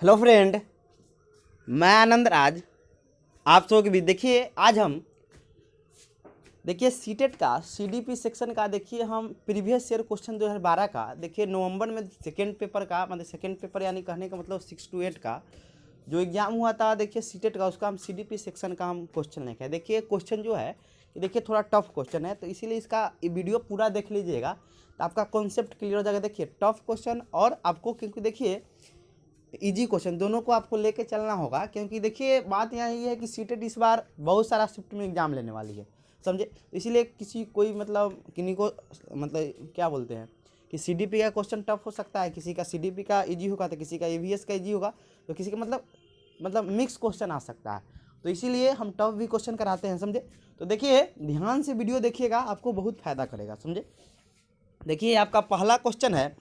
Hello friend, मैं आनंद राज। आप सबके भी देखिए, आज हम देखिए सीटेट का सीडीपी सेक्शन का देखिए हम प्रीवियस ईयर क्वेश्चन 2012 का देखिए नवंबर में सेकेंड पेपर का मतलब सेकेंड पेपर यानी कहने का मतलब 6 to 8 का जो एग्ज़ाम हुआ था देखिए सीटेट का, उसका हम सीडीपी सेक्शन का हम क्वेश्चन लेके आए। देखिए क्वेश्चन जो है कि देखिए थोड़ा टफ क्वेश्चन है, तो इसीलिए इसका वीडियो पूरा देख लीजिएगा तो आपका कॉन्सेप्ट क्लियर हो जाएगा। देखिए टफ क्वेश्चन और आपको, क्योंकि देखिए इजी क्वेश्चन दोनों को आपको लेके चलना होगा, क्योंकि देखिए बात यहाँ ये है कि सीटेट इस बार बहुत सारा शिफ्ट में एग्ज़ाम लेने वाली है, समझे। इसीलिए किसी कोई मतलब किन्हीं को मतलब क्या बोलते हैं कि सीडीपी का क्वेश्चन टफ हो सकता है, किसी का सीडीपी का इजी होगा तो किसी का ईवीएस का इजी होगा, तो किसी का मतलब मिक्स क्वेश्चन आ सकता है। तो इसीलिए हम टफ भी क्वेश्चन कराते हैं, समझे। तो देखिए ध्यान से वीडियो देखिएगा, आपको बहुत फ़ायदा करेगा, समझे। देखिए आपका पहला क्वेश्चन है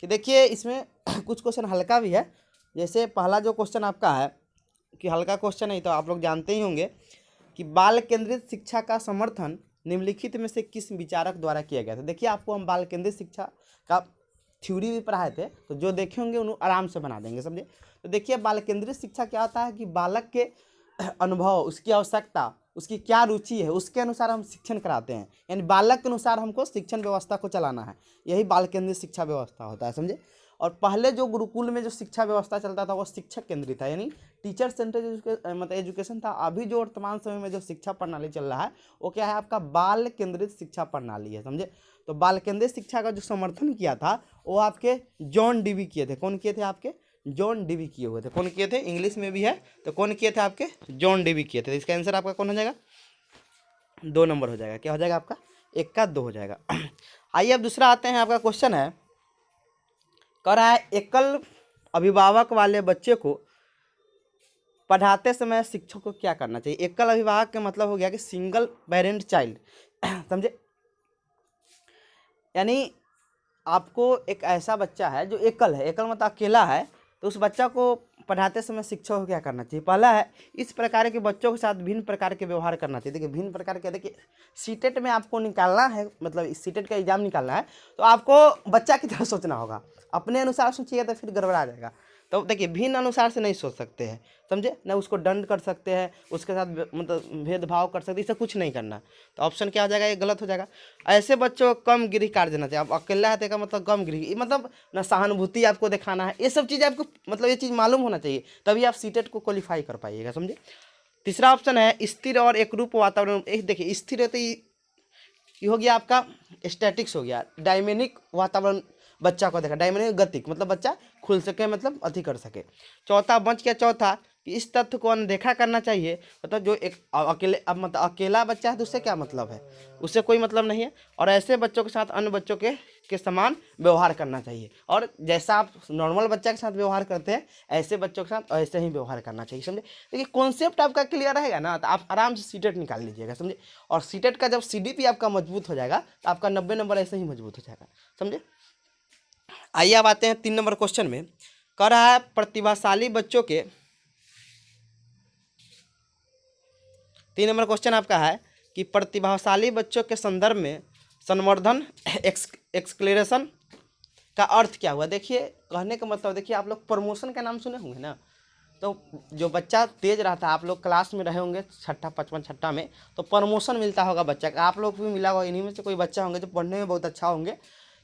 कि देखिए इसमें कुछ क्वेश्चन हल्का भी है। जैसे पहला जो क्वेश्चन आपका है कि हल्का क्वेश्चन है तो आप लोग जानते ही होंगे कि बाल केंद्रित शिक्षा का समर्थन निम्नलिखित में से किस विचारक द्वारा किया गया था। देखिए आपको हम बाल केंद्रित शिक्षा का थ्योरी भी पढ़ाए थे, तो जो देखे होंगे उन्हें आराम से बना देंगे, समझे। तो देखिए बाल केंद्रित शिक्षा क्या होता है कि बालक के अनुभव, उसकी आवश्यकता, उसकी क्या रुचि है, उसके अनुसार हम शिक्षण कराते हैं, यानी बालक के अनुसार हमको शिक्षण व्यवस्था को चलाना है। यही बाल केंद्रित शिक्षा व्यवस्था होता है, समझे। और पहले जो गुरुकुल में जो शिक्षा व्यवस्था चलता था वो शिक्षक केंद्रित था, यानी टीचर सेंटर मतलब एजुकेशन था। अभी जो वर्तमान समय में जो शिक्षा प्रणाली चल रहा है वो क्या है, आपका बाल केंद्रित शिक्षा प्रणाली है, समझे। तो बाल केंद्रित शिक्षा का जो समर्थन किया था वो आपके जॉन डीवी किए थे। कौन किए थे? आपके जॉन डीवी किए हुए थे। कौन किए थे? इंग्लिश में भी है तो कौन किए थे? आपके जॉन डीवी किए थे। तो इसका आंसर आपका कौन हो जाएगा? 2 नंबर हो जाएगा। क्या हो जाएगा आपका? 1 का 2 हो जाएगा। आइए अब दूसरा आते हैं। आपका क्वेश्चन है, कह रहा है एकल अभिभावक वाले बच्चे को पढ़ाते समय शिक्षक को क्या करना चाहिए। एकल अभिभावक का मतलब हो गया कि सिंगल पेरेंट चाइल्ड, समझे। यानी आपको एक ऐसा बच्चा है जो एकल है, एकल मतलब अकेला है, तो उस बच्चा को पढ़ाते समय शिक्षक को क्या करना चाहिए। पहला है, इस प्रकार के बच्चों के साथ भिन्न प्रकार के व्यवहार करना चाहिए। देखिए भिन्न प्रकार के, देखिए सीटेट में आपको निकालना है, मतलब इस सीटेट का एग्जाम निकालना है तो आपको बच्चा की तरह सोचना होगा। अपने अनुसार सोचिएगा तो फिर गड़बड़ा जाएगा। तो देखिए भिन्न अनुसार से नहीं सोच सकते हैं, समझे ना। उसको दंड कर सकते हैं, उसके साथ मतलब भेदभाव कर सकते, इससे कुछ नहीं करना। तो ऑप्शन क्या हो जाएगा? ये गलत हो जाएगा। ऐसे बच्चों को कम गृह कार्य देना चाहिए। आप अकेला है का मतलब कम गृह, मतलब ना सहानुभूति आपको दिखाना है। ये सब चीज़ आपको मतलब ये चीज़ मालूम होना चाहिए, तभी आप सीटेट को क्वालिफाई कर पाइएगा, समझे। तीसरा ऑप्शन है स्थिर और एकरूप वातावरण। देखिए स्थिर है तो ये हो गया आपका स्टैटिक्स हो गया। डायमेनिक वातावरण बच्चा को देखा, डायमेनिक गतिक मतलब बच्चा खुल सके, मतलब अति कर सके। चौथा बच गया, चौथा कि इस तथ्य को अनदेखा करना चाहिए। मतलब जो एक अकेले, अब मतलब अकेला बच्चा है तो उससे क्या मतलब है, उससे कोई मतलब नहीं है। और ऐसे बच्चों के साथ अन्य बच्चों के समान व्यवहार करना चाहिए, और जैसा आप नॉर्मल बच्चा के साथ व्यवहार करते हैं ऐसे बच्चों के साथ ऐसे ही व्यवहार करना चाहिए, समझे। देखिए कॉन्सेप्ट आपका क्लियर रहेगा ना तो आप आराम से सीटेट निकाल लीजिएगा, समझे। और सीटेट का जब सीडीपी आपका मजबूत हो जाएगा तो आपका 90 नंबर ऐसे ही मजबूत हो जाएगा, समझे। आइए अब आते हैं 3 नंबर क्वेश्चन में। कह रहा है प्रतिभाशाली बच्चों के 3 नंबर क्वेश्चन आपका है कि प्रतिभाशाली बच्चों के संदर्भ में संवर्धन एक्सक्लेरेशन का अर्थ क्या हुआ। देखिए कहने का मतलब, देखिए आप लोग प्रमोशन का नाम सुने होंगे ना। तो जो बच्चा तेज रहता है, आप लोग क्लास में रहे होंगे छठा पचपन छठा में, तो प्रमोशन मिलता होगा बच्चा का। आप लोग भी मिला होगा, इन्हीं में से कोई बच्चा होंगे जो पढ़ने में बहुत अच्छा होंगे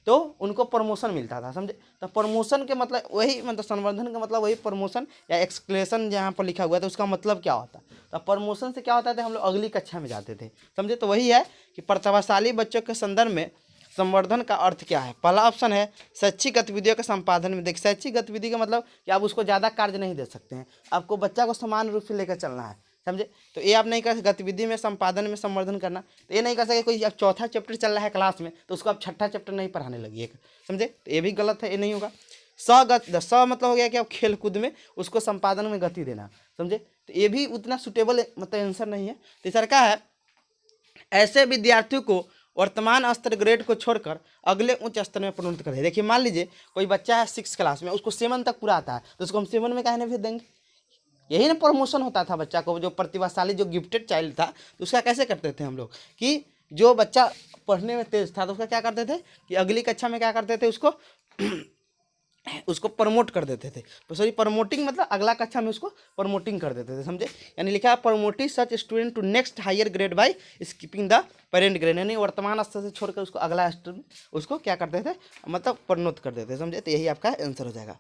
तो उनको प्रमोशन मिलता था, समझे। तो प्रमोशन के मतलब वही, मतलब संवर्धन का मतलब वही प्रमोशन या एक्सक्लेशन जहाँ पर लिखा हुआ है तो उसका मतलब क्या होता है। तो प्रमोशन से क्या होता था, हम लोग अगली कक्षा में जाते थे, समझे। तो वही है कि प्रतिभाशाली बच्चों के संदर्भ में संवर्धन का अर्थ क्या है। पहला ऑप्शन है शैक्षिक गतिविधियों के संपादन में। देखिए शैक्षिक गतिविधि का मतलब कि आप उसको ज़्यादा कार्य नहीं दे सकते हैं, आपको बच्चा को समान रूप से लेकर चलना है, समझे। तो ये आप नहीं कर सकते गतिविधि में संपादन में संवर्धन करना। तो ये नहीं कर सके कोई अब चौथा चैप्टर चल रहा है क्लास में तो उसको आप छठा चैप्टर नहीं पढ़ाने लगिए, समझे। तो ये भी गलत है, ये नहीं होगा। स मतलब हो गया कि आप खेल कूद में उसको संपादन में गति देना, समझे। तो ये भी उतना सुटेबल मतलब आंसर नहीं है। तीसरा का है ऐसे विद्यार्थियों को वर्तमान स्तर ग्रेड को छोड़कर अगले उच्च स्तर में प्रोन्नत करें। देखिए मान लीजिए कोई बच्चा है 6 क्लास में, उसको 7 तक पूरा आता है तो उसको हम 7 में काहे नहीं भेज देंगे। यही ना प्रमोशन होता था बच्चा को। जो प्रतिभाशाली जो गिफ्टेड चाइल्ड था तो उसका कैसे करते थे हम लोग कि जो बच्चा पढ़ने में तेज था तो उसका क्या करते थे कि अगली कक्षा में क्या करते थे, उसको उसको प्रमोट कर देते थे। तो सॉरी, प्रमोटिंग मतलब अगला कक्षा में उसको प्रमोटिंग कर देते थे, समझे। यानी लिखा है promoting such student to next higher grade by skipping the parent grade, यानी वर्तमान स्तर से छोड़कर उसको अगला स्तर उसको क्या करते थे, मतलब प्रोन्नत कर देते थे, समझे। तो यही आपका आंसर हो जाएगा।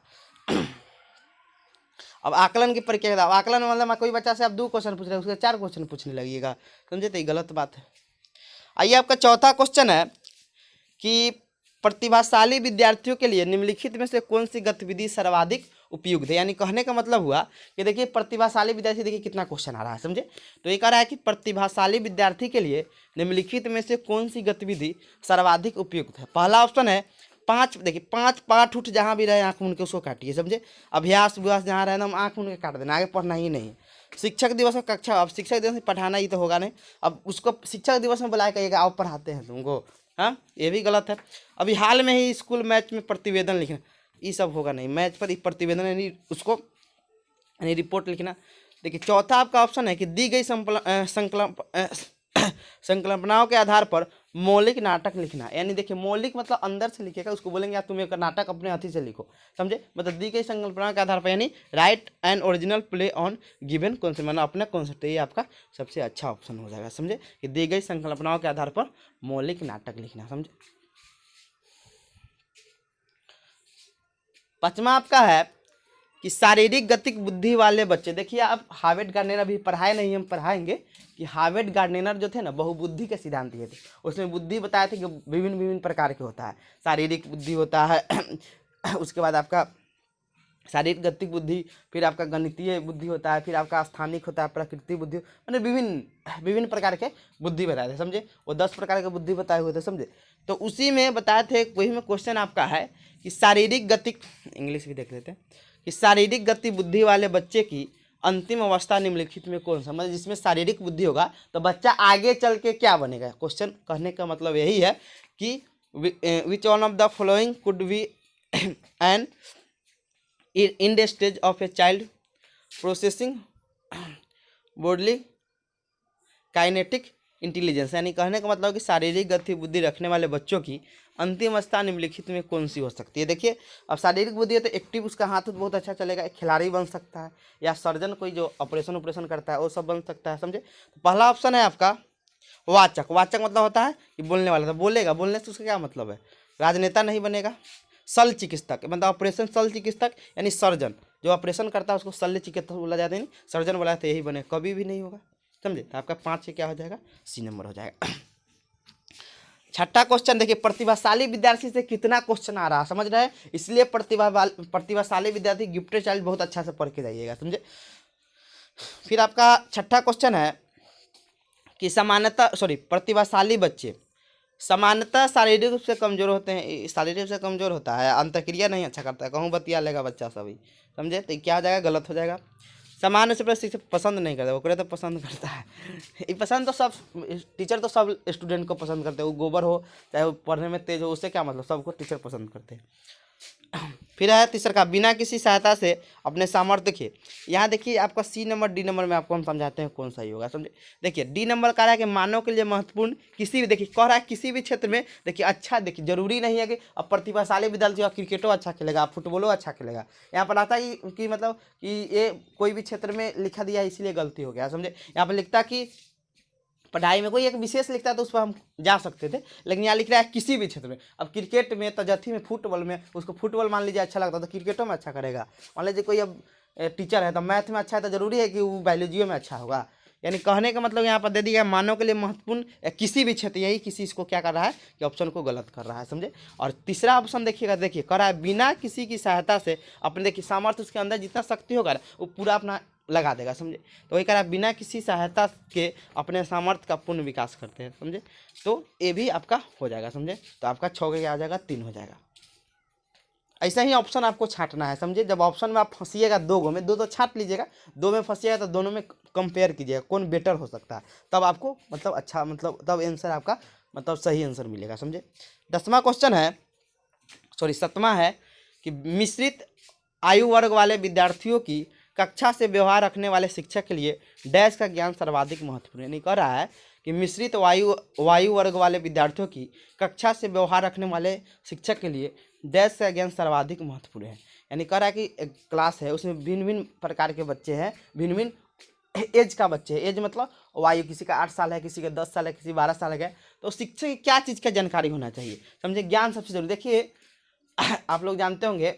अब आकलन की प्रक्रिया, आकलन मतलब कोई बच्चा से आप 2 क्वेश्चन पूछ रहे हैं, उसके 4 क्वेश्चन पूछने लगिएगा, समझे। तो ये गलत बात है। आइए, आपका चौथा क्वेश्चन है कि प्रतिभाशाली विद्यार्थियों के लिए निम्नलिखित में से कौन सी गतिविधि सर्वाधिक उपयुक्त है। यानी कहने का मतलब हुआ कि देखिए प्रतिभाशाली विद्यार्थी, देखिए कितना क्वेश्चन आ रहा है, समझे। तो ये कह रहा है कि प्रतिभाशाली विद्यार्थी के लिए निम्नलिखित में से कौन सी गतिविधि सर्वाधिक उपयुक्त है। पहला ऑप्शन है 5, देखिए 5 पाठ उठ जहाँ भी रहे आँख मूंद के उसको काटिए, समझे। अभ्यास विभ्यास जहाँ रहे ना आँख मूंद के काट देना, आगे पढ़ना ही नहीं। शिक्षक दिवस में कक्षा, अब शिक्षक दिवस में पढ़ाना ही तो होगा नहीं, अब उसको शिक्षक दिवस में बुलाया कहिएगा आओ पढ़ाते हैं तुमको, हाँ, ये भी गलत है। अभी हाल में ही स्कूल मैच में प्रतिवेदन लिखना, ये सब होगा नहीं, मैच पर प्रतिवेदन यानी उसको यानी रिपोर्ट लिखना। देखिए चौथा आपका ऑप्शन है कि दी गई संकल्पनाओं के आधार पर मौलिक नाटक लिखना। यानी देखिए मौलिक मतलब अंदर से लिखेगा, उसको बोलेंगे आप तुम एक नाटक अपने हाथी से लिखो, समझे। मतलब दी गई संकल्पनाओं के आधार पर, यानी right an original play on given concept, मतलब अपना कॉन्सेप्ट, ये आपका सबसे अच्छा ऑप्शन हो जाएगा, समझे। कि दी गई संकल्पनाओं के आधार पर मौलिक नाटक लिखना, समझे। 5वां आपका है कि शारीरिक गतिक बुद्धि वाले बच्चे। देखिए आप हार्वर्ड गार्डनर अभी पढ़ाए नहीं, हम पढ़ाएंगे कि हार्वर्ड गार्डनर जो थे ना बहुबुद्धि के सिद्धांत ये थे, उसमें बुद्धि बताए थे कि विभिन्न विभिन्न प्रकार के होता है। शारीरिक बुद्धि होता है उसके बाद आपका शारीरिक गतिक बुद्धि, फिर आपका गणितीय बुद्धि होता है, फिर आपका स्थानिक होता है, प्रकृति बुद्धि, मतलब विभिन्न विभिन्न प्रकार के बुद्धि बताए थे, समझे। वो 10 प्रकार के बुद्धि बताए हुए थे, समझे। तो उसी में बताए थे, वही में क्वेश्चन आपका है कि शारीरिक गतिक, इंग्लिश भी देख लेते हैं, कि शारीरिक गति बुद्धि वाले बच्चे की अंतिम अवस्था निम्नलिखित में कौन सा, मतलब जिसमें शारीरिक बुद्धि होगा तो बच्चा आगे चल के क्या बनेगा। क्वेश्चन कहने का मतलब यही है कि which one of the following could be an in the stage of a child processing bodily kinaesthetic intelligence. यानी कहने का मतलब कि शारीरिक गति बुद्धि रखने वाले बच्चों की अंतिम अवस्था निम्नलिखित में कौन सी हो सकती है। देखिए अब शारीरिक बुद्धि है तो एक्टिव, उसका हाथ बहुत अच्छा चलेगा, एक खिलाड़ी बन सकता है, या सर्जन कोई जो ऑपरेशन करता है वो सब बन सकता है, समझे। तो पहला ऑप्शन है आपका वाचक। वाचक मतलब होता है कि बोलने वाला, तो बोलेगा, बोलने से उसका क्या मतलब है, राजनेता नहीं बनेगा। शल्य चिकित्सक मतलब ऑपरेशन शल्य चिकित्सक, यानी सर्जन जो ऑपरेशन करता है उसको शल्य चिकित्सक बोला जाता है, सर्जन बोला तो यही बने, कभी भी नहीं होगा, समझे। तो आपका 5 से क्या हो जाएगा, सी नंबर हो जाएगा। छठा क्वेश्चन देखिए, प्रतिभाशाली विद्यार्थी से कितना क्वेश्चन आ रहा है, समझ रहे हैं, इसलिए प्रतिभाशाली विद्यार्थी गिफ्टेड चाइल्ड बहुत अच्छा से पढ़ के जाइएगा, समझे। फिर आपका छठा क्वेश्चन है कि प्रतिभाशाली बच्चे सामान्यतः शारीरिक रूप से कमजोर होते हैं, शारीरिक रूप से कमजोर होता है, अंतक्रिया नहीं अच्छा करता है, कहूँ बतिया लेगा बच्चा सभी, समझे। तो क्या हो जाएगा, गलत हो जाएगा। सामान्य से शिक्षक पसंद नहीं करता, वो तो पसंद करता है। ये पसंद तो सब टीचर तो सब स्टूडेंट को पसंद करते हैं, वो गोबर हो चाहे वो पढ़ने में तेज हो, उससे क्या मतलब, सबको टीचर पसंद करते हैं। फिर है तीसरा का बिना किसी सहायता से अपने सामर्थ्य। देखिए यहाँ देखिए आपका सी नंबर डी नंबर में आपको हम समझाते हैं कौन सा ही होगा, समझे। देखिए डी नंबर कह रहा है कि मानव के लिए महत्वपूर्ण किसी भी, देखिए कह रहा है किसी भी क्षेत्र में, देखिए अच्छा, देखिए जरूरी नहीं है कि अब प्रतिभाशाली विद्यार्थी क्रिकेटो अच्छा खेलेगा, फुटबॉलो अच्छा खेलेगा। यहाँ पर आता है कि मतलब कि ये कोई भी क्षेत्र में लिखा दिया है इसलिए गलती हो गया, समझे। यहाँ पर लिखता कि पढ़ाई में कोई एक विशेष लिखता है तो उस पर हम जा सकते थे, लेकिन यहाँ लिख रहा है किसी भी क्षेत्र में। अब क्रिकेट में तो जथी में फुटबॉल में उसको फुटबॉल मान लीजिए अच्छा लगता है तो क्रिकेटों में अच्छा करेगा। मान लीजिए कोई अब टीचर है तो मैथ में अच्छा है तो जरूरी है कि वो बायोलॉजी में अच्छा होगा। यानी कहने का मतलब यहाँ पर दे दिया मानव के लिए महत्वपूर्ण किसी भी क्षेत्र, यही किसी इसको क्या कर रहा है कि ऑप्शन को गलत कर रहा है, समझे। और तीसरा ऑप्शन देखिएगा, देखिए कह रहा है बिना किसी की सहायता से अपने, देखिए सामर्थ्य उसके अंदर जितना शक्ति होगा वो पूरा अपना लगा देगा, समझे। तो वही कह रहा है बिना किसी सहायता के अपने सामर्थ्य का पूर्ण विकास करते हैं, समझे। तो ये भी आपका हो जाएगा, समझे। तो आपका 6 के क्या आ जाएगा, 3 हो जाएगा। ऐसा ही ऑप्शन आपको छांटना है, समझे। जब ऑप्शन में आप फंसिएगा 2 गो में, 2 तो छांट लीजिएगा, 2 में फंसिएगा तो दोनों में कंपेयर कीजिएगा कौन बेटर हो सकता है, तब आपको मतलब अच्छा, मतलब तब आंसर आपका मतलब सही आंसर मिलेगा, समझे। 10वां क्वेश्चन है, 7वां है कि मिश्रित आयु वर्ग वाले विद्यार्थियों की कक्षा से व्यवहार रखने वाले शिक्षक के लिए डैश का ज्ञान सर्वाधिक महत्वपूर्ण। यानी कह रहा है कि मिश्रित वायु वर्ग वाले विद्यार्थियों की कक्षा से व्यवहार रखने वाले शिक्षक के लिए डैश का ज्ञान सर्वाधिक महत्वपूर्ण है। यानी कह रहा है कि एक क्लास है, उसमें भिन्न भिन्न प्रकार के बच्चे हैं, भिन्न भिन्न एज का बच्चे है। एज मतलब वायु, किसी का 8 साल है, किसी का 10 साल है, किसी 12 साल है। तो शिक्षक की क्या चीज़ का जानकारी होना चाहिए, समझे, ज्ञान सबसे जरूरी। देखिए आप लोग जानते होंगे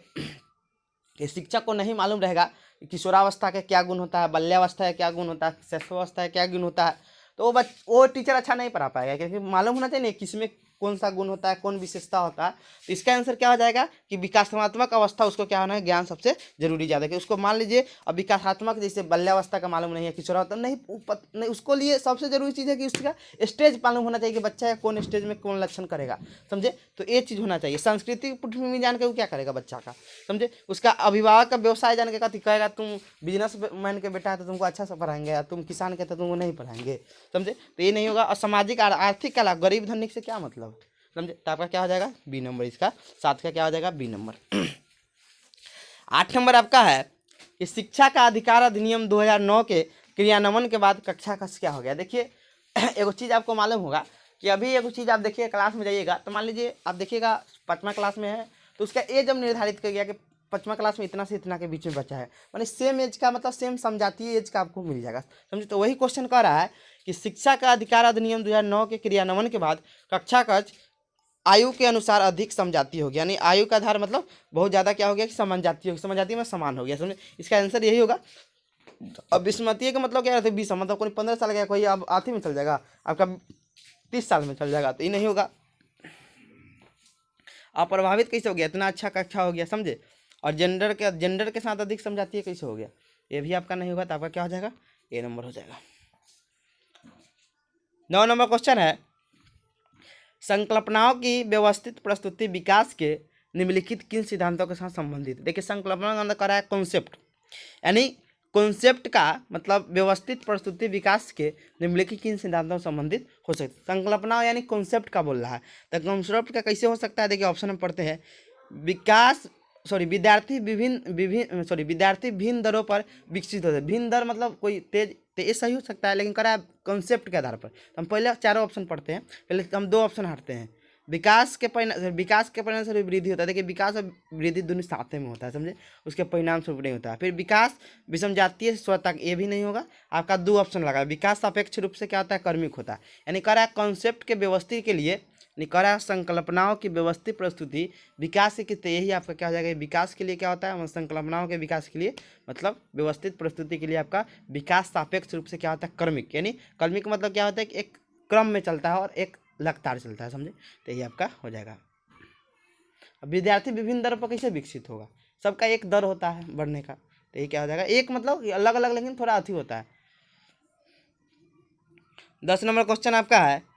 कि शिक्षक को नहीं मालूम रहेगा कि किशोरावस्था के क्या गुण होता है, बाल्यावस्था का क्या गुण होता है, शैशवावस्था का क्या गुण होता है, तो वो टीचर अच्छा नहीं पढ़ा पाएगा, क्योंकि मालूम होना चाहिए किसमें कौन सा गुण होता है, कौन विशेषता होता है। तो इसका आंसर क्या हो जाएगा कि विकासात्मक अवस्था उसको क्या होना है, ज्ञान सबसे जरूरी ज़्यादा। कि उसको मान लीजिए अब विकासात्मक जैसे बाल्यावस्था का मालूम नहीं है, किशोरावस्था नहीं, उसको लिए सबसे जरूरी चीज़ है कि उसका स्टेज मालूम होना चाहिए कि बच्चा है कौन स्टेज में कौन लक्षण करेगा, समझे। तो ये चीज़ होना चाहिए। सांस्कृतिक पृष्ठभूमि जान के वो क्या करेगा बच्चा का, समझे। उसका अभिभावक का व्यवसाय जान के कहेगा तुम बिजनेस मैन के बेटा है तो तुमको अच्छा से पढ़ाएंगे, या तुम किसान के तो तुमको नहीं पढ़ाएंगे, समझे। तो ये नहीं होगा। और सामाजिक और आर्थिक कला, गरीब धनिक से क्या मतलब, समझे। तो आपका क्या हो जाएगा बी नंबर, इसका 7 का क्या हो जाएगा बी नंबर। 8 नंबर आपका है कि शिक्षा का अधिकार अधिनियम 2009 के क्रियान्वयन के बाद कक्षा का क्या हो गया। देखिए एक चीज़ आपको मालूम होगा कि अभी एक चीज़ आप देखिए, क्लास में जाइएगा तो मान लीजिए आप देखिएगा 5वां क्लास में है तो उसका एज अब निर्धारित कर गया कि 5वां क्लास में इतना से इतना के बीच में बच्चा है, मानी सेम एज का, मतलब सेम समझाती एज का आपको मिल जाएगा, समझे। तो वही क्वेश्चन कह रहा है कि शिक्षा का अधिकार अधिनियम 2009 के क्रियान्वयन के बाद कक्षा का आयु के अनुसार अधिक समझाती होगी। यानी आयु का आधार मतलब बहुत ज़्यादा क्या हो गया कि समझाती होगी, समझाती में समान हो गया, समझे। इसका आंसर यही होगा। अब विस्मतीय का मतलब क्या रहता है, 20 मतलब कोई 15 साल का, कोई अब आठवीं में चल जाएगा, आपका 30 साल में चल जाएगा, तो ये नहीं होगा। आप प्रभावित कैसे हो गया, इतना अच्छा कक्षा हो गया, समझे। और जेंडर के साथ अधिक समझाती है, कैसे हो गया, ये भी आपका नहीं होगा। तो आपका क्या हो जाएगा, ए नंबर हो जाएगा। 9 नंबर क्वेश्चन है, संकल्पनाओं की व्यवस्थित प्रस्तुति विकास के निम्नलिखित किन सिद्धांतों के साथ संबंधित है। देखिए संकल्पना का अंदर करा है कॉन्सेप्ट, यानी कॉन्सेप्ट का मतलब व्यवस्थित प्रस्तुति विकास के निम्नलिखित किन सिद्धांतों से संबंधित हो सकती है। संकल्पना यानी कॉन्सेप्ट का बोल रहा है, तो कॉन्सेप्ट का कैसे हो सकता है। देखिए ऑप्शन में पढ़ते हैं, विद्यार्थी भिन्न दरों पर विकसित होते हैं। भिन्न दर मतलब कोई तेज, तो ये सही हो सकता है, लेकिन करा कॉन्सेप्ट के आधार पर। तो हम पहले चारों ऑप्शन पढ़ते हैं, पहले हम 2 ऑप्शन हटते हैं। विकास के परिणाम से वृद्धि होता है। देखिए विकास और वृद्धि दोनों साथ में होता है, समझे, उसके परिणाम स्वरूप नहीं होता है। फिर विकास विषमजातीय स्वतः, ये भी नहीं होगा। आपका 2 ऑप्शन लगा, विकास सापेक्ष रूप से क्या होता है, कर्मिक होता है। यानी करा कॉन्सेप्ट के व्यवस्थित के लिए, निकरा संकल्पनाओं की व्यवस्थित प्रस्तुति विकास के, तो यही आपका क्या हो जाएगा, विकास के लिए क्या होता है, संकल्पनाओं के विकास के लिए मतलब व्यवस्थित प्रस्तुति के लिए आपका विकास सापेक्ष रूप से क्या होता है, कर्मिक। यानी कर्मिक मतलब क्या होता है कि एक क्रम में चलता है और एक लगातार चलता है, समझे। तो यही आपका हो जाएगा। अब विद्यार्थी विभिन्न दर पर कैसे विकसित होगा, सबका एक दर होता है बढ़ने का, तो ये क्या हो जाएगा, एक मतलब अलग अलग लेकिन थोड़ा अति होता है। 10 नंबर क्वेश्चन आपका है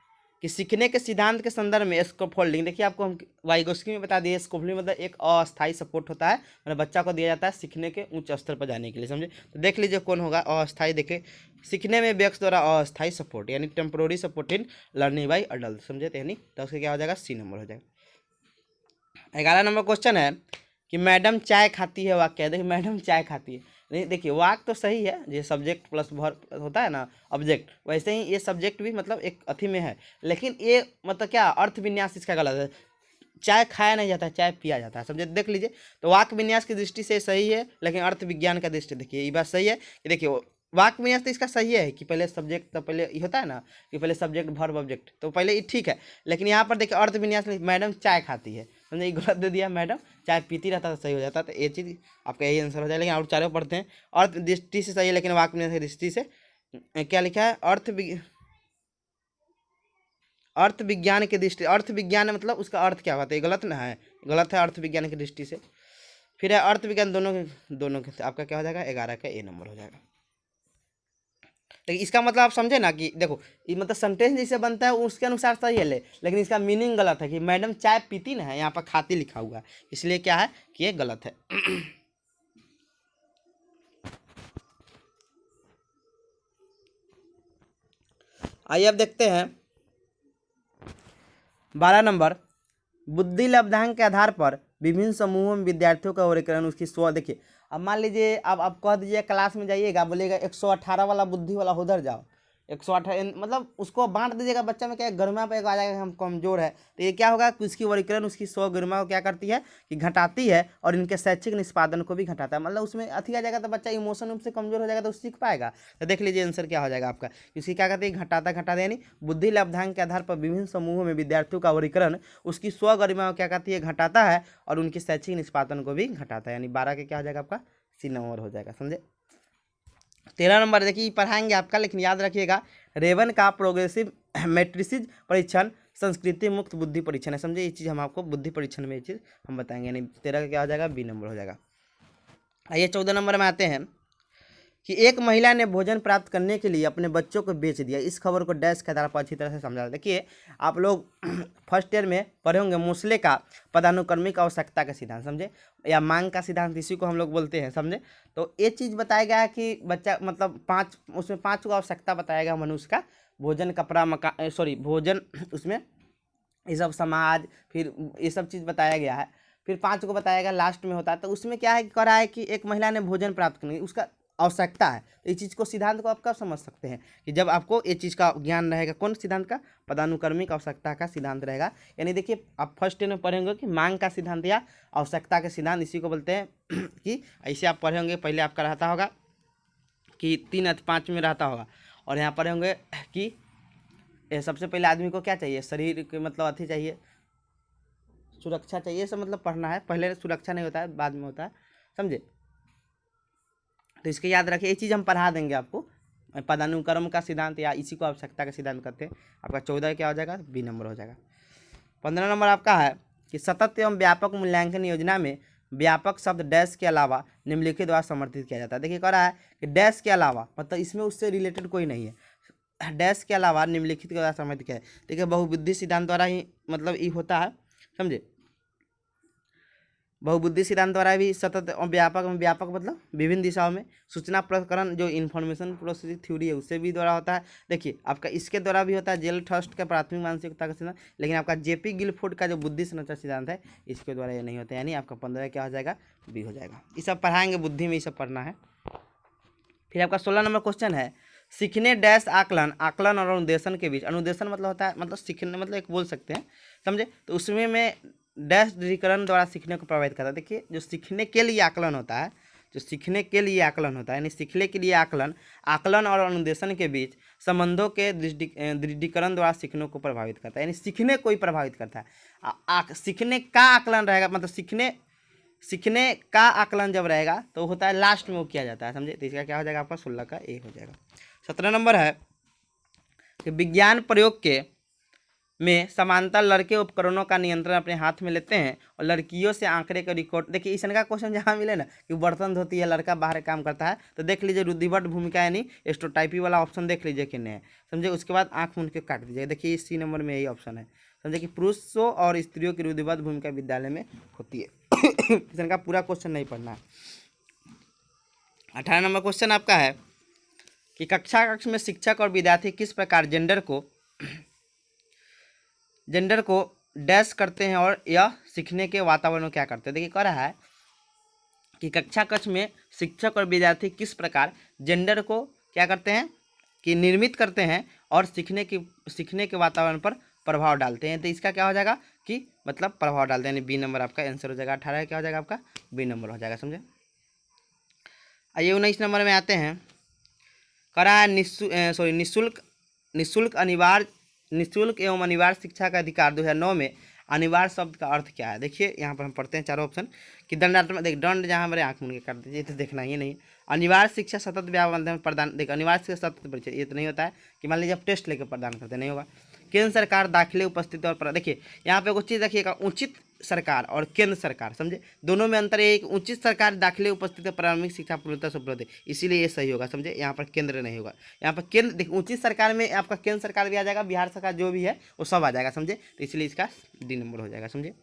कि सीखने के सिद्धांत के संदर्भ में स्कैफोल्डिंग। देखिए आपको हम वाइगोस्की में बता दिए, स्कैफोल्डिंग मतलब एक अस्थायी सपोर्ट होता है, मतलब बच्चा को दिया जाता है सीखने के उच्च स्तर पर जाने के लिए, समझे। तो देख लीजिए कौन होगा अस्थायी। देखिए सीखने में व्यक्ति द्वारा अस्थायी सपोर्ट, यानी temporary support in learning by adult, समझे। तो यानी तो उसका क्या हो जाएगा, सी नंबर हो जाएगा। 11 नंबर क्वेश्चन है कि मैडम चाय खाती है, वाक्य है। देखिए मैडम चाय खाती है, नहीं देखिए वाक्य तो सही है, ये सब्जेक्ट प्लस वर्ब होता है ना ऑब्जेक्ट, वैसे ही ये सब्जेक्ट भी मतलब एक अथी में है, लेकिन ये मतलब क्या अर्थ विन्यास इसका गलत है। चाय खाया नहीं जाता है, चाय पिया जाता है, समझे। देख लीजिए तो वाक्य विन्यास की दृष्टि से सही है, लेकिन अर्थ विज्ञान का दृष्टि देखिए ये बात सही है कि देखिए वाक्य विन्यास तो इसका सही है कि पहले सब्जेक्ट, तो पहले ये होता है ना कि पहले सब्जेक्ट वर्ब ऑब्जेक्ट, तो पहले ये ठीक है। लेकिन यहाँ पर देखिए अर्थ विन्यास में मैडम चाय खाती है, समझे, ये गलत दे दिया, मैडम चाय पीती रहता तो सही हो जाता। तो ये चीज़ आपका यही आंसर हो जाए। लेकिन और चारों पढ़ते हैं, अर्थ दृष्टि से सही है, लेकिन वाक्य विन्यास की दृष्टि से क्या लिखा है, अर्थ विज्ञान की दृष्टि, अर्थ विज्ञान मतलब उसका अर्थ क्या होता है, ये गलत ना है, गलत है अर्थ विज्ञान की दृष्टि से। फिर है अर्थ विज्ञान, दोनों के आपका क्या हो जाएगा, 11 का ए नंबर हो जाएगा। लेकिन इसका मतलब आप समझे ना कि देखो ये मतलब सेंटेंस जैसे बनता है उसके अनुसार सही है, लेकिन इसका मीनिंग गलत है कि मैडम चाय पीती ना है, यहाँ पर खाती लिखा हुआ है, इसलिए क्या है कि ये गलत है। आइए अब देखते हैं 12 नंबर, बुद्धि लब्धांक के आधार पर विभिन्न समूहों में विद्यार्थियों का वर्गीकरण उसकी स्व। देखिए अब मान लीजिए अब आप कह दीजिए क्लास में जाइएगा, बोलिएगा 118 वाला बुद्धि वाला उधर जाओ, 118 मतलब उसको बांट दीजिएगा बच्चा में क्या गरिमा पे आ जाएगा, हम कमजोर है तो ये क्या होगा कि उसकी वर्गीकरण उसकी 100 गरिमा को क्या करती है कि घटाती है और इनके शैक्षिक निष्पादन को भी घटाता है। मतलब उसमें अति आ जाएगा तो बच्चा इमोशन रूप से कमजोर हो जाएगा तो सीख पाएगा। तो देख लीजिए आंसर क्या हो जाएगा आपका, इसकी क्या कहते हैं घटाता यानी बुद्धि लब्धांक के आधार पर विभिन्न समूहों में विद्यार्थियों का वर्गीकरण उसकी 100 गरिमा को क्या कहती है घटाता है और उनके शैक्षिक निष्पादन को भी घटाता है, यानी 12 के क्या हो जाएगा आपका सी नंबर हो जाएगा। समझे। 13 नंबर देखिए पढ़ाएंगे आपका, लेकिन याद रखिएगा रेवन का प्रोग्रेसिव मैट्रिसेस परीक्षण संस्कृति मुक्त बुद्धि परीक्षण है। समझे, ये चीज़ हम आपको बुद्धि परीक्षण में ये चीज़ हम बताएंगे, यानी 13 का क्या हो जाएगा बी नंबर हो जाएगा। आइए 14 नंबर में आते हैं कि एक महिला ने भोजन प्राप्त करने के लिए अपने बच्चों को बेच दिया। इस खबर को डैश के आधार पर अच्छी तरह से समझा। देखिए आप लोग फर्स्ट ईयर में पढ़े होंगे मोस्ले का पदानुक्रमिक आवश्यकता का सिद्धांत, समझे, या मांग का सिद्धांत इसी को हम लोग बोलते हैं। समझे, तो ये चीज़ बताया गया है कि बच्चा मतलब 5 उसमें 5 को आवश्यकता बताया गया मनुष्य का, भोजन कपड़ा मकान सॉरी भोजन उसमें ये सब समाज फिर ये सब चीज़ बताया गया है, फिर 5 को बताया गया लास्ट में होता है। तो उसमें क्या है कर रहा है कि एक महिला ने भोजन प्राप्त करने उसका आवश्यकता है, तो इस चीज़ को सिद्धांत को आप कब समझ सकते हैं कि जब आपको ये चीज़ का ज्ञान रहेगा। कौन सिद्धांत का, पदानुक्रमिक आवश्यकता का सिद्धांत रहेगा। यानी देखिए आप फर्स्ट ईयर में पढ़ेंगे कि मांग का सिद्धांत या आवश्यकता का सिद्धांत, इसी को बोलते हैं कि ऐसे आप पढ़ेंगे। पहले आपका रहता होगा कि 3 अथवा 5 में रहता होगा, और यहाँ पढ़े होंगे कि सबसे पहले आदमी को क्या चाहिए, शरीर के मतलब अथी चाहिए, सुरक्षा चाहिए, सब मतलब पढ़ना है। पहले सुरक्षा नहीं होता है, बाद में होता है। समझे, तो इसके याद रखिए, ये चीज़ हम पढ़ा देंगे आपको, पदानुक्रम का सिद्धांत या इसी को आवश्यकता का सिद्धांत करते हैं। आपका 14 क्या हो जाएगा बी नंबर हो जाएगा। 15 नंबर आपका है कि सतत एवं व्यापक मूल्यांकन योजना में व्यापक शब्द डैश के अलावा निम्नलिखित द्वारा समर्थित किया जाता है। देखिए कह रहा है कि डैश के अलावा मतलब इसमें उससे रिलेटेड कोई नहीं है, डैश के अलावा निम्नलिखित के द्वारा समर्थित किया है। देखिए बहुबुद्धि सिद्धांत द्वारा ही मतलब ये होता है। समझे, बहुबुद्धि सिद्धांत द्वारा भी सतत और व्यापक मतलब विभिन्न दिशाओं में सूचना प्रकरण जो इन्फॉर्मेशन प्रोसेसिंग थ्योरी है उससे भी द्वारा होता है। देखिए आपका इसके द्वारा भी होता है जेल ट्रस्ट का प्राथमिक मानसिकता का सिद्धांत, लेकिन आपका जेपी गिलफोर्ड का जो बुद्धि संरचना सिद्धांत है इसके द्वारा ये नहीं होता है, यानी आपका 15 क्या हो जाएगा बी हो जाएगा। ये सब पढ़ाएंगे, बुद्धि में ये सब पढ़ना है। फिर आपका 16 नंबर क्वेश्चन है सीखने डैश आकलन और अनुदेशन के बीच। अनुदेशन मतलब होता है मतलब सीखने मतलब एक बोल सकते हैं। समझे, तो उसमें मैं डैश दृढ़ीकरण द्वारा सीखने को प्रभावित करता है। देखिए जो सीखने के लिए आकलन होता है, जो सीखने के लिए आकलन होता है यानी सीखने के लिए आकलन और अनुदेशन के बीच संबंधों के दृढ़ीकरण द्वारा सीखने को प्रभावित करता है, यानी सीखने को ही प्रभावित करता है। सीखने का आकलन रहेगा मतलब सीखने का आकलन जब रहेगा तो होता है लास्ट में वो किया जाता है। समझे, तो इसका क्या हो जाएगा आपका 16 का ए हो जाएगा। 17 नंबर है कि विज्ञान प्रयोग के में समांतर लड़के उपकरणों का नियंत्रण अपने हाथ में लेते हैं और लड़कियों से आंकड़े का रिकॉर्ड। देखिए इस का क्वेश्चन जहाँ मिले ना कि बर्तन धोती है लड़का बाहर काम करता है, तो देख लीजिए रुधिवट भूमिका यानी एस्ट्रोटाइपी वाला ऑप्शन देख लीजिए किन्ने है। समझे, उसके बाद आँख मूंद के काट दीजिए। देखिए इसी नंबर में यही ऑप्शन है। समझे कि पुरुषों और स्त्रियों की रुधिवत भूमिका विद्यालय में होती है। इस का पूरा क्वेश्चन नहीं पढ़ना है। 18 नंबर क्वेश्चन आपका है कि कक्ष में शिक्षक और विद्यार्थी किस प्रकार जेंडर को डैश करते हैं और यह सीखने के वातावरण में क्या करते हैं। देखिए कह रहा है कि कक्ष में शिक्षक और विद्यार्थी किस प्रकार जेंडर को क्या करते हैं कि निर्मित करते हैं और सीखने के वातावरण पर प्रभाव डालते हैं। तो इसका क्या हो जाएगा कि मतलब प्रभाव डालते हैं, यानी बी नंबर आपका आंसर हो जाएगा। 18 क्या हो जाएगा आपका बी नंबर हो जाएगा। समझे, आइए 19 नंबर में आते हैं। कह रहा है निःशुल्क एवं अनिवार्य शिक्षा का अधिकार 2009 में अनिवार्य शब्द का अर्थ क्या है। देखिए यहाँ पर हम पढ़ते हैं चारों ऑप्शन कि दंडात्मक, देख दंड जहाँ हमारे आँख मूंद के कर दीजिए, तो देखना ही नहीं। अनिवार्य शिक्षा सतत व्यावधान प्रदान, देख अनिवार्य शिक्षा सतत परिचय ये तो नहीं होता है कि मान लीजिए आप टेस्ट लेकर प्रदान करते नहीं होगा। केंद्र सरकार दाखिले उपस्थिति और देखिए यहाँ पे कुछ चीज़ देखिएगा, उचित सरकार और केंद्र सरकार। समझे, दोनों में अंतर है कि उचित सरकार दाखिले उपस्थिति प्रारंभिक शिक्षा पूर्णतः से उपलब्ध है, इसीलिए ये सही होगा। समझे, यहाँ पर केंद्र नहीं होगा। यहाँ पर केंद्र देखिए उचित सरकार में आपका केंद्र सरकार भी आ जाएगा, बिहार सरकार जो भी है वो सब आ जाएगा। समझे, तो इसलिए इसका डी नंबर हो जाएगा। समझे,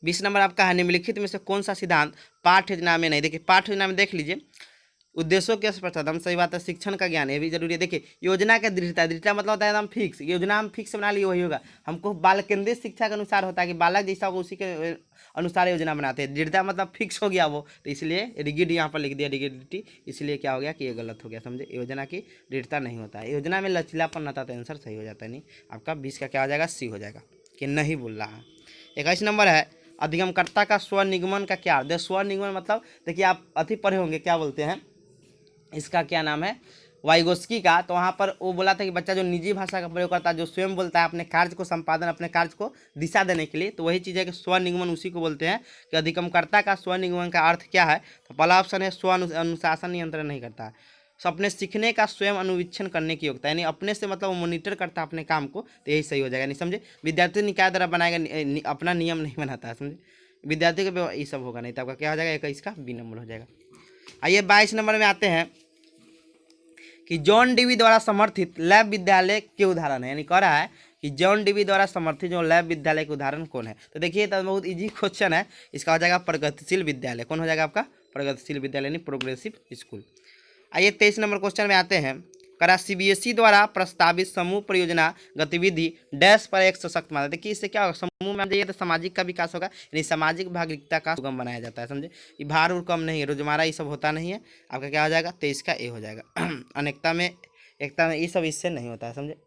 20 नंबर आपका है निम्नलिखित में से कौन सा सिद्धांत पाठ्य योजना में नहीं। देखिए पाठ्य योजना में देख लीजिए उद्देश्यों की स्पष्टता, एकदम सही बात है। शिक्षण का ज्ञान, ये भी जरूरी है। देखिए योजना का दृढ़ता, दृढ़ता मतलब होता है एकदम फिक्स, योजना हम फिक्स बना लिए वही होगा। हमको बाल केंद्रित शिक्षा के अनुसार होता है कि बालक जैसा होगा उसी के अनुसार योजना बनाते हैं। दृढ़ता मतलब फिक्स हो गया वो, तो इसलिए रिगिड यहाँ पर लिख दिया, रिगिडिटी, इसलिए क्या हो गया कि ये गलत हो गया, समझे। योजना की दृढ़ता नहीं होता है, योजना में लचीलापन रहता तो आंसर सही हो जाता है। नहीं, आपका 20 का क्या हो जाएगा, सी हो जाएगा, कि नहीं बोल रहा है। 21 नंबर है, अधिगमकर्ता का स्वनिगमन का क्या अर्थ है। स्वनिगमन मतलब देखिए आप अति पढ़े होंगे, क्या बोलते हैं इसका, क्या नाम है, वाइगोस्की का। तो वहाँ पर वो बोला था कि बच्चा जो निजी भाषा का प्रयोग करता है, जो स्वयं बोलता है अपने कार्य को संपादन, अपने कार्य को दिशा देने के लिए, तो वही चीज़ है कि स्वनिगमन उसी को बोलते हैं। कि अधिगमकर्ता का स्वनिगमन का अर्थ क्या है, तो पहला ऑप्शन है स्व अनुशासन नियंत्रण नहीं करता है। अपने सीखने का स्वयं अनुवीक्षण करने की योग्यता, यानी अपने से मतलब वो मॉनिटर करता है अपने काम को, तो यही सही हो जाएगा। नहीं समझे, विद्यार्थी निकाय द्वारा बनाएगा, अपना नियम नहीं बनाता है, समझे। विद्यार्थी का ये सब होगा नहीं, तो आपका क्या हो जाएगा, 21 का बी नंबर हो जाएगा। आइए 22 नंबर में आते हैं कि जॉन डीवी द्वारा समर्थित लैब विद्यालय के उदाहरण है। यानी कह रहा है कि जॉन डीवी द्वारा समर्थित जो लैब विद्यालय के उदाहरण कौन है। तो देखिए तो बहुत इजी क्वेश्चन है, इसका हो जाएगा प्रगतिशील विद्यालय। कौन हो जाएगा आपका, प्रगतिशील विद्यालय, यानी प्रोग्रेसिव स्कूल। आइए 23 नंबर क्वेश्चन में आते हैं। करा सीबीएसई द्वारा प्रस्तावित समूह परियोजना गतिविधि डैश पर एक सशक्त माना। देखिए इससे क्या होगा, समूह में जाइए तो सामाजिक का विकास होगा, यानी सामाजिक भागीदारिता का सुगम बनाया जाता है, समझे। ये भार और कम नहीं है, रोजमर्रा ये सब होता नहीं है। आपका क्या हो जाएगा, 23 का ए हो जाएगा। अनेकता में एकता में ये सब इससे नहीं होता है, समझे।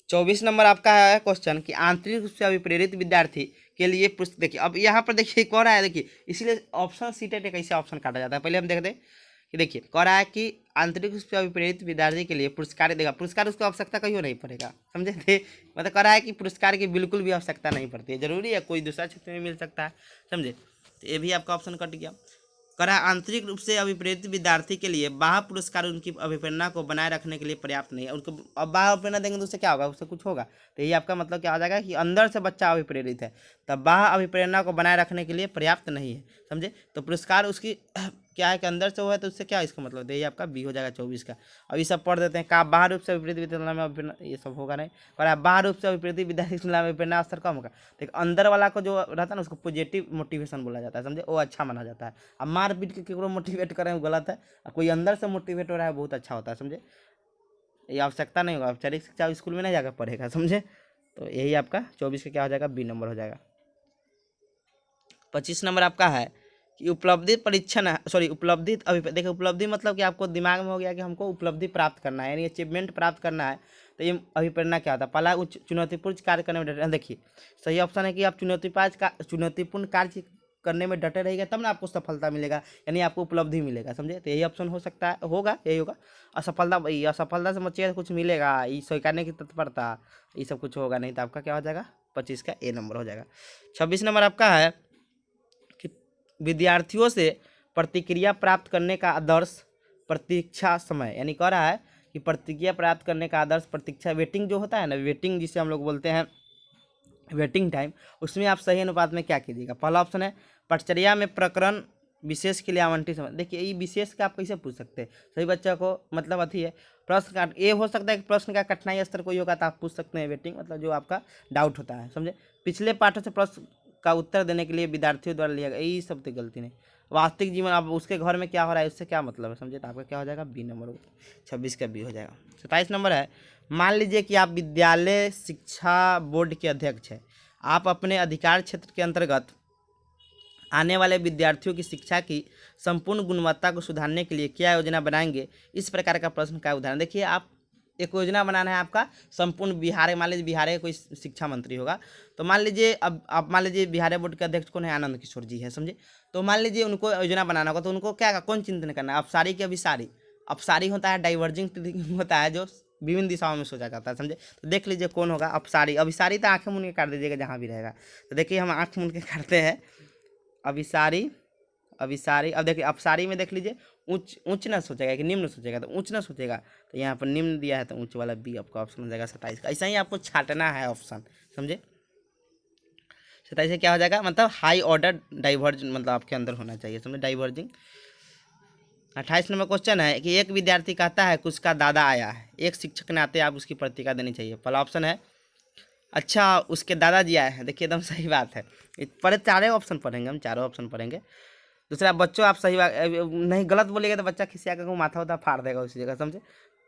24 नंबर आपका है क्वेश्चन कि आंतरिक रूप से अभिप्रेरित विद्यार्थी के लिए पुस्तक। देखिए अब यहाँ पर देखिए कह रहा है, देखिए इसीलिए ऑप्शन सीटेट कैसे ऑप्शन काटा जाता है, पहले हम देखते हैं कि देखिए कह रहा है कि आंतरिक रूप से अभिप्रेरित विद्यार्थी के लिए पुरस्कार देगा। पुरस्कार उसको आवश्यकता कहीं नहीं पड़ेगा, समझे थे। मतलब कह रहा है कि पुरस्कार की बिल्कुल भी आवश्यकता नहीं पड़ती है, जरूरी है कोई दूसरा क्षेत्र में मिल सकता है, समझे। तो ये भी आपका ऑप्शन कट गया। करा आंतरिक रूप से अभिप्रेरित विद्यार्थी के लिए बाह्य पुरस्कार उनकी अभिप्रेरणा को बनाए रखने के लिए पर्याप्त नहीं है। उनको अब बाह्य अभिप्रेरणा देंगे तो उससे क्या होगा, उससे कुछ होगा। तो यही आपका मतलब क्या हो जाएगा कि अंदर से बच्चा अभिप्रेरित है, तब बाह्य अभिप्रेरणा को बनाए रखने के लिए पर्याप्त नहीं है, समझे। तो पुरस्कार उसकी क्या है कि अंदर से हुआ है, तो उससे क्या इसका मतलब, यही आपका बी हो जाएगा 24 का। अब ये सब पढ़ देते हैं। का बाह्य रूप से अभिप्रेरित विद्यालय में अभिप्रेरणा, ये सब होगा नहीं। और बाह्य रूप से अभिप्रेरित विद्यार्थी में अभिप्रेरणा स्तर कम होगा। देखो अंदर वाला को जो रहता है ना, उसको पॉजिटिव मोटिवेशन बोला जाता है, समझे, वो अच्छा माना जाता है। अब मार पीट के केकरो मोटिवेट करें वो गलत है, और कोई अंदर से मोटिवेट हो रहा है बहुत अच्छा होता है, समझे। ये आवश्यकता नहीं होगा, औपचारिक शिक्षा स्कूल में नहीं जाकर पढ़ेगा, समझे। तो यही आपका 24 का क्या हो जाएगा, बी नंबर हो जाएगा। 25 नंबर आपका है कि उपलब्धि परीक्षण, सॉरी उपलब्धि देखिए उपलब्धि मतलब कि आपको दिमाग में हो गया कि हमको उपलब्धि प्राप्त करना है, यानी अचीवमेंट प्राप्त करना है। तो ये अभिप्रेरणा क्या होता है, पहला उच्च चुनौतीपूर्ण कार्य करने में डटे। देखिए सही ऑप्शन है कि आप चुनौतीपूर्ण कार्य करने में डटे रहिएगा, तब ना आपको सफलता मिलेगा, यानी आपको उपलब्धि मिलेगा, समझे। तो यही ऑप्शन हो सकता है, होगा यही होगा। असफलता से बचिए कुछ मिलेगा, ये स्वीकारने की तत्परता, ये सब कुछ होगा नहीं। तो आपका क्या हो जाएगा, 25 का ए नंबर हो जाएगा। 26 नंबर आपका है कि विद्यार्थियों से प्रतिक्रिया प्राप्त करने का आदर्श प्रतीक्षा समय, यानी कह रहा है कि प्रतिक्रिया प्राप्त करने का आदर्श प्रतीक्षा वेटिंग जो होता है ना, वेटिंग जिसे हम लोग बोलते हैं वेटिंग टाइम, उसमें आप सही अनुपात में क्या कीजिएगा। पहला ऑप्शन है पटचर्या में प्रकरण विशेष के लिए आवंटित समय। देखिए ये विशेष का आप कैसे पूछ सकते हैं, सही बच्चा को मतलब अथी है प्रश्न का, ये हो सकता है कि प्रश्न का कठिनाई स्तर कोई होगा तो आप पूछ सकते हैं वेटिंग, मतलब जो आपका डाउट होता है, समझे। पिछले पाठों से प्रश्न का उत्तर देने के लिए विद्यार्थियों द्वारा लिया गया, यही सब तो गलती नहीं। वास्तविक जीवन अब उसके घर में क्या हो रहा है उससे क्या मतलब है, समझे। तो आपका क्या हो जाएगा, बी नंबर, 26 का बी हो जाएगा। 27 नंबर है, मान लीजिए कि आप विद्यालय शिक्षा बोर्ड के अध्यक्ष हैं। आप अपने अधिकार क्षेत्र के अंतर्गत आने वाले विद्यार्थियों की शिक्षा की संपूर्ण गुणवत्ता को सुधारने के लिए क्या योजना बनाएंगे। इस प्रकार का प्रश्न का उदाहरण देखिए। आप एक योजना बनाना है आपका संपूर्ण बिहार, मान लीजिए बिहार के कोई शिक्षा मंत्री होगा, तो मान लीजिए अब आप मान लीजिए बिहार बोर्ड के अध्यक्ष कौन है, आनंद किशोर जी है, समझे। तो मान लीजिए उनको योजना बनाना होगा, तो उनको क्या कौन चिंतन करना है, अपसारी की अभिसारी। अपसारी होता है डाइवर्जिंग होता है, जो विभिन्न दिशाओं में सोचा जाता है, समझे। तो देख लीजिए कौन होगा, अपसारी। अभिसारी तो आंखें मूंद के काट दीजिएगा जहाँ भी रहेगा। तो देखिए हम आंख मूंद के काटते हैं, अभिसारी अभिसारी। अब देखिए अपसारी में देख लीजिए उच्च उच्च ना सोचेगा कि निम्न सोचेगा, तो उच्च ना सोचेगा, तो यहाँ पर निम्न दिया है तो उच्च वाला बी आपका ऑप्शन हो जाएगा 27 का। ऐसा ही आपको छाटना है ऑप्शन, समझे। 27 से क्या हो जाएगा, मतलब हाई ऑर्डर डाइवर्ज, मतलब आपके अंदर होना चाहिए, समझे, डाइवर्जिंग। 28 नंबर क्वेश्चन है कि एक विद्यार्थी कहता है कि उसका दादा आया है, एक शिक्षक के नाते आप उसकी प्रतिक्रिया देनी चाहिए। पहला ऑप्शन है अच्छा उसके दादाजी आए हैं। देखिए एकदम सही बात है। पढ़े चारों ऑप्शन पढ़ेंगे हम, चारों ऑप्शन पढ़ेंगे। दूसरा बच्चों आप सही नहीं गलत बोलिएगा तो बच्चा खिसिया कर माथा उथा फाड़ देगा उसी जगह, समझे।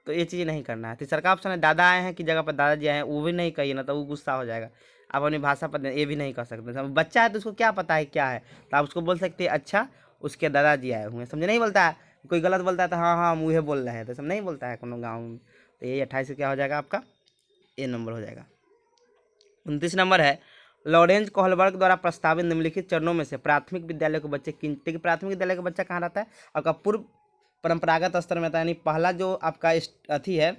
तो ये चीज़ नहीं करना है। तीसरा का ऑप्शन है दादा आए हैं की जगह पर दादाजी आए हैं, वो भी नहीं कहिए ना तो वो गुस्सा हो जाएगा। आप अपनी भाषा पर ये भी नहीं कर सकते। बच्चा है तो उसको क्या पता है क्या है, तो आप उसको बोल सकते हैं अच्छा उसके दादाजी आए हुए हैं, समझे। नहीं बोलता है, कोई गलत बोलता है तो हाँ हाँ मुँहे बोल रहे हैं, तो सब नहीं बोलता है कोनो गाँव में। तो ये 28 क्या हो जाएगा आपका, ए नंबर हो जाएगा। 29 नंबर है लॉरेंस कोहलबर्ग द्वारा प्रस्तावित निम्नलिखित चरणों में से प्राथमिक विद्यालय के बच्चे किन, देखिए प्राथमिक विद्यालय का बच्चा कहाँ रहता है आपका पूर्व परंपरागत स्तर में था, यानी पहला जो आपका अथी है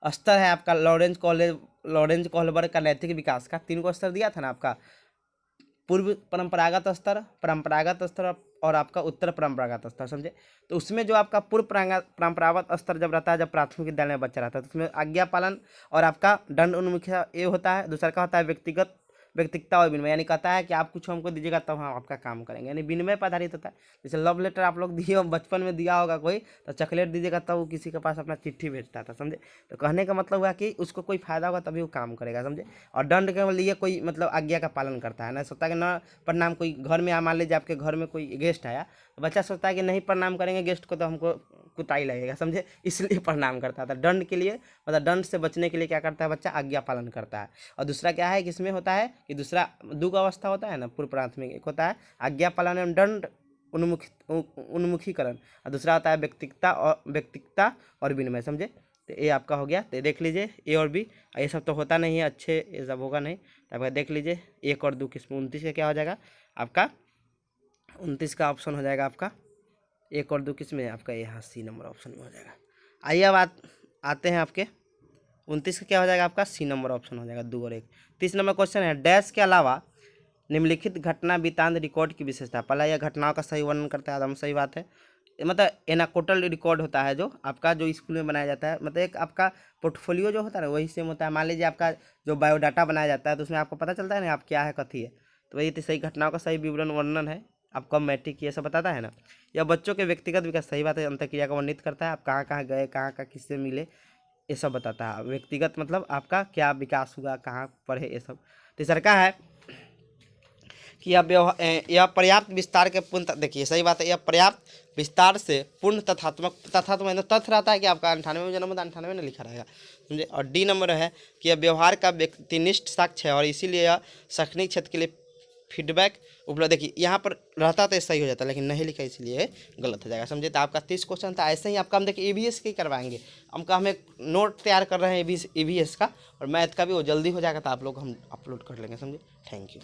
स्तर है आपका लॉरेंस कोहलबर्ग का नैतिक विकास का 3 को स्तर दिया था ना आपका, पूर्व परंपरागत स्तर और आपका उत्तर परंपरागत स्तर, समझे। तो उसमें जो आपका पूर्व परंपरागत स्तर जब रहता है, जब प्राथमिक विद्यालय में बच्चा रहता है, तो उसमें आज्ञा पालन और आपका दंड उन्मुखी ये होता है। दूसरा का होता है व्यक्तिगता और विनिमय, यानी कहता है कि आप कुछ हमको दीजिएगा तब हम आपका काम करेंगे, यानी विनिमय पर आधारित होता है। जैसे लव लेटर आप लोग दिए बचपन में दिया होगा कोई, तो चॉकलेट दीजिएगा तब वो किसी के पास अपना चिट्ठी भेजता था, समझे। तो कहने का मतलब हुआ कि उसको कोई फायदा होगा तभी वो काम करेगा, समझे। और दंड के लिए कोई मतलब आज्ञा का पालन करता है ना, सोचता है कि न प्रणाम, कोई घर में मान लीजिए आपके घर में कोई गेस्ट आया तो बच्चा सोचता है कि नहीं प्रणाम करेंगे गेस्ट को तो हमको कुताई लगेगा, समझे, इसलिए प्रणाम करता था। दंड के लिए मतलब दंड से बचने के लिए क्या करता है बच्चा, आज्ञा पालन करता है। और दूसरा क्या है कि इसमें होता है कि दूसरा दो का अवस्था होता है ना पूर्व प्राथमिक, एक होता है आज्ञा पालन एवं दंड उन्मुखीकरण, और दूसरा होता है व्यक्तिगता और विनिमय, समझे। तो ये आपका हो गया। तो देख लीजिए ए और बी, ये सब तो होता नहीं है अच्छे, ये सब होगा नहीं। तो आपका देख लीजिए 1 और 2 किसमें 29 का क्या हो जाएगा आपका, 29 का ऑप्शन हो जाएगा आपका 1 और 2 किसमें आपका, यहाँ सी नंबर ऑप्शन में हो जाएगा। आइए अब आते हैं आपके 29 का क्या हो जाएगा आपका, सी नंबर ऑप्शन हो जाएगा 2 और 1। 30 नंबर क्वेश्चन है डैश के अलावा निम्नलिखित घटना वृत्तांत रिकॉर्ड की विशेषता। पहला यह घटनाओं का सही वर्णन करता है, एकदम सही बात है। मतलब एनाकोटल रिकॉर्ड होता है जो आपका जो स्कूल में बनाया जाता है, मतलब एक आपका पोर्टफोलियो जो होता है ना वही सेम होता है। मान लीजिए आपका जो बायोडाटा बनाया जाता है तो उसमें आपको पता चलता है ना आप क्या है कथी है, तो वही सही घटनाओं का सही विवरण वर्णन है। आप कब मैट्रिक ये सब बताता है ना। यह बच्चों के व्यक्तिगत विकास, सही बात है, अंतःक्रिया का वर्णित करता है। आप कहाँ कहाँ गए, कहाँ कहाँ किससे मिले, ये सब बताता है। व्यक्तिगत मतलब आपका क्या विकास हुआ, कहाँ पढ़े, ये सब। तीसरा का है कि यह पर्याप्त विस्तार के पूर्ण, देखिए सही बात है, यह पर्याप्त विस्तार से पूर्ण तथ्यात्मक मतलब तथ्य रहता है कि आपका 98 में जन्म होता है, 98 में लिखा रहेगा, समझे। और डी नंबर है कि यह व्यवहार का व्यक्तिनिष्ठ साक्ष्य है और इसीलिए यह शैक्षणिक क्षेत्र के लिए फीडबैक उपलब्ध, देखिए यहाँ पर रहता तो सही हो जाता लेकिन नहीं लिखा इसलिए गलत हो जाएगा, समझे। तो आपका 30 क्वेश्चन था। ऐसे ही आपका हम देखिए EVS की करवाएंगे, हम एक नोट तैयार कर रहे हैं EVS का, और मैथ का भी वो जल्दी हो जाएगा तो आप लोग हम अपलोड कर लेंगे, समझे। Thank you.